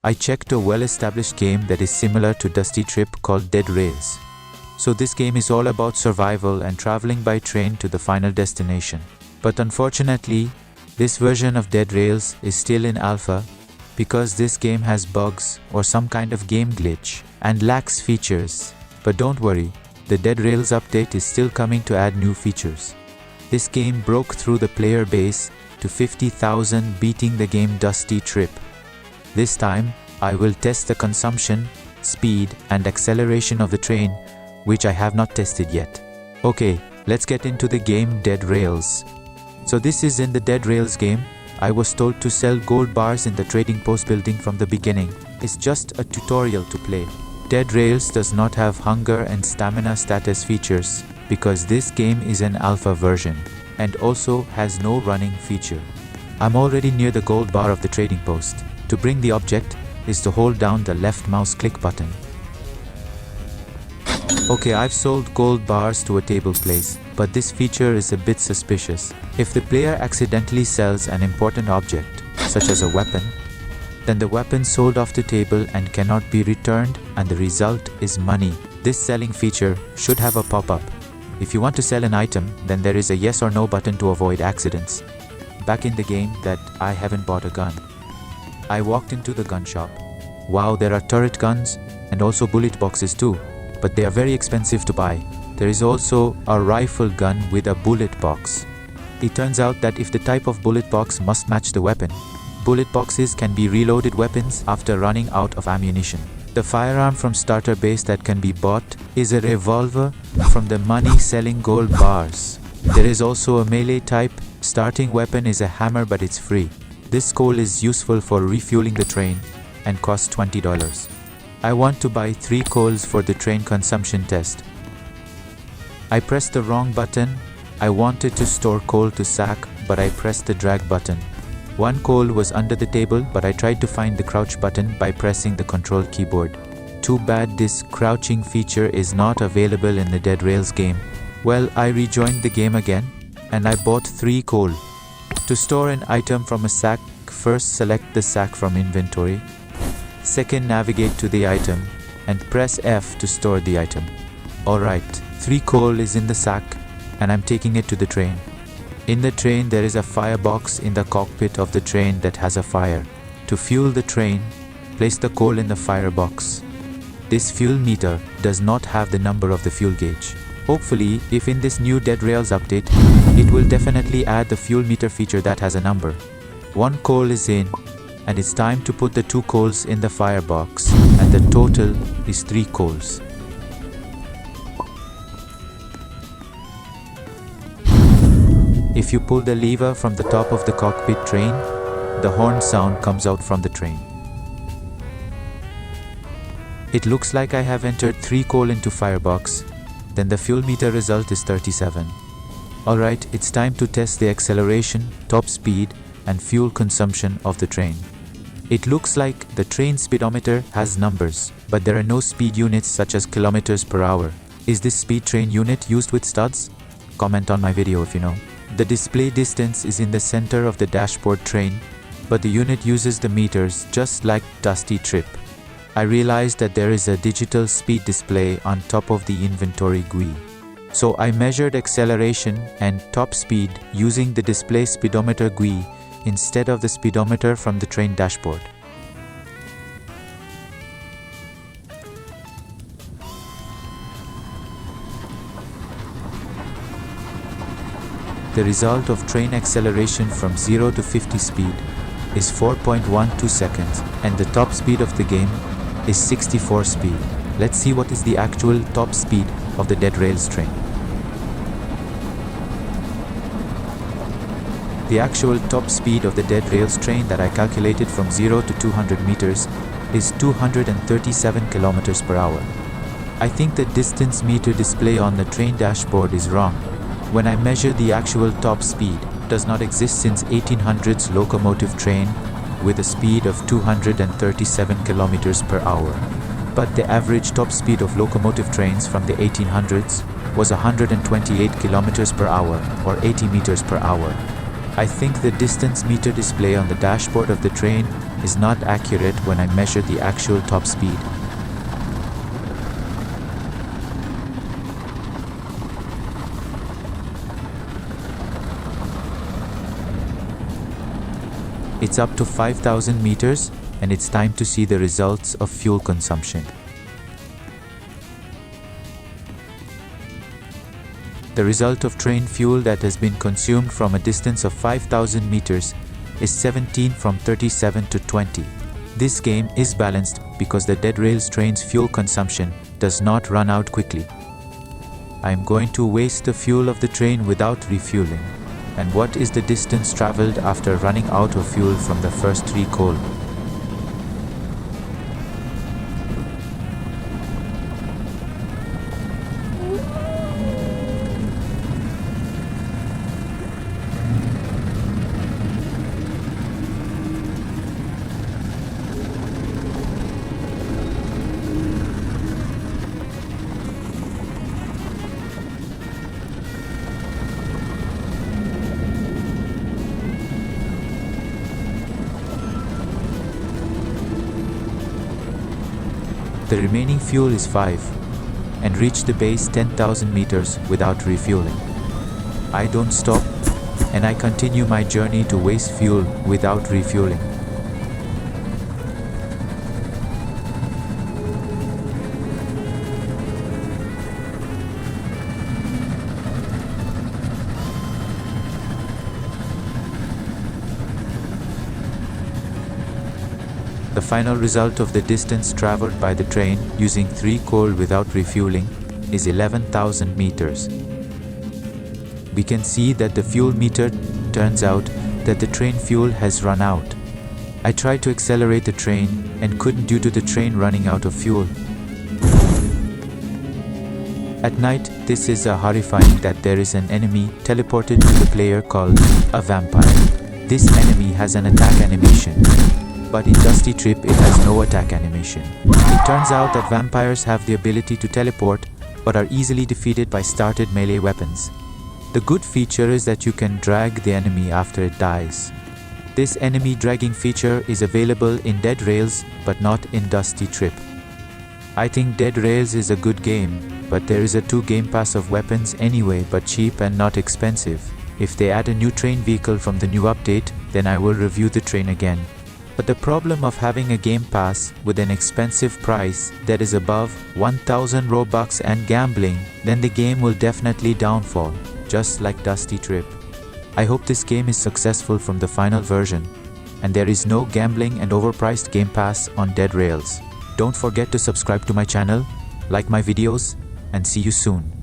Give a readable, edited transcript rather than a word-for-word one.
I checked a well-established game that is similar to Dusty Trip called Dead Rails. So this game is all about survival and traveling by train to the final destination. But unfortunately, this version of Dead Rails is still in alpha because this game has bugs or some kind of game glitch and lacks features. But don't worry, the Dead Rails update is still coming to add new features. This game broke through the player base to 50,000, beating the game Dusty Trip. This time, I will test the consumption, speed and acceleration of the train, which I have not tested yet. Okay, let's get into the game Dead Rails. So this is in the Dead Rails game. I was told to sell gold bars in the trading post building from the beginning. It's just a tutorial to play. Dead Rails does not have hunger and stamina status features because this game is an alpha version and also has no running feature. I'm already near the gold bar of the trading post. To bring the object is to hold down the left mouse click button. Okay, I've sold gold bars to a table place, but this feature is a bit suspicious. If the player accidentally sells an important object, such as a weapon, then the weapon sold off the table and cannot be returned, and the result is money. This selling feature should have a pop-up. If you want to sell an item, then there is a yes or no button to avoid accidents. Back in the game that I haven't bought a gun. I walked into the gun shop. Wow, there are turret guns and also bullet boxes too, but they are very expensive to buy. There is also a rifle gun with a bullet box. It turns out that if the type of bullet box must match the weapon, bullet boxes can be reloaded weapons after running out of ammunition. The firearm from starter base that can be bought is a revolver from the money selling gold bars. There is also a melee type. Starting weapon is a hammer, but it's free. This coal is useful for refueling the train and costs $20. I want to buy 3 coals for the train consumption test. I pressed the wrong button. I wanted to store coal to sack, but I pressed the drag button. 1 coal was under the table, but I tried to find the crouch button by pressing the control keyboard. Too bad this crouching feature is not available in the Dead Rails game. Well, I rejoined the game again and I bought 3 coal. To store an item from a sack, first select the sack from inventory. Second, navigate to the item and press F to store the item. Alright, 3 coal is in the sack and I'm taking it to the train. In the train there is a firebox in the cockpit of the train that has a fire. To fuel the train, place the coal in the firebox. This fuel meter does not have the number of the fuel gauge. Hopefully, if in this new Dead Rails update, it will definitely add the fuel meter feature that has a number. 1 coal is in, and it's time to put the 2 coals in the firebox, and the total is 3 coals. If you pull the lever from the top of the cockpit train, the horn sound comes out from the train. It looks like I have entered 3 coal into firebox. Then the fuel meter result is 37. Alright, it's time to test the acceleration, top speed and fuel consumption of the train. It looks like the train speedometer has numbers, but there are no speed units such as kilometers per hour. Is this speed train unit used with studs? Comment on my video if you know. The display distance is in the center of the dashboard train, but the unit uses the meters just like Dusty Trip. I realized that there is a digital speed display on top of the inventory GUI. So I measured acceleration and top speed using the display speedometer GUI instead of the speedometer from the train dashboard. The result of train acceleration from 0 to 50 speed is 4.12 seconds and the top speed of the game is 64 speed. Let's see what is the actual top speed of the Dead Rails train. The actual top speed of the Dead Rails train that I calculated from 0 to 200 meters is 237 kilometers per hour. I think the distance meter display on the train dashboard is wrong. When I measure the actual top speed, it does not exist since 1800s locomotive train with a speed of 237 kilometers per hour. But the average top speed of locomotive trains from the 1800s was 128 kilometers per hour or 80 meters per hour. I think the distance meter display on the dashboard of the train is not accurate when I measure the actual top speed. It's up to 5,000 meters, and it's time to see the results of fuel consumption. The result of train fuel that has been consumed from a distance of 5,000 meters is 17 from 37 to 20. This game is balanced because the Dead Rails train's fuel consumption does not run out quickly. I am going to waste the fuel of the train without refueling. And what is the distance traveled after running out of fuel from the first 3 coal? The remaining fuel is 5, and reach the base 10,000 meters without refueling. I don't stop, and I continue my journey to waste fuel without refueling. The final result of the distance traveled by the train using 3 coal without refueling is 11,000 meters. We can see that the fuel meter turns out that the train fuel has run out. I tried to accelerate the train and couldn't due to the train running out of fuel. At night, this is horrifying that there is an enemy teleported to the player called a vampire. This enemy has an attack animation, but in Dusty Trip it has no attack animation. It turns out that vampires have the ability to teleport, but are easily defeated by started melee weapons. The good feature is that you can drag the enemy after it dies. This enemy dragging feature is available in Dead Rails, but not in Dusty Trip. I think Dead Rails is a good game, but there is a 2 game pass of weapons anyway, but cheap and not expensive. If they add a new train vehicle from the new update, then I will review the train again. But the problem of having a game pass with an expensive price that is above 1,000 Robux and gambling, then the game will definitely downfall, just like Dusty Trip. I hope this game is successful from the final version, and there is no gambling and overpriced game pass on Dead Rails. Don't forget to subscribe to my channel, like my videos, and see you soon.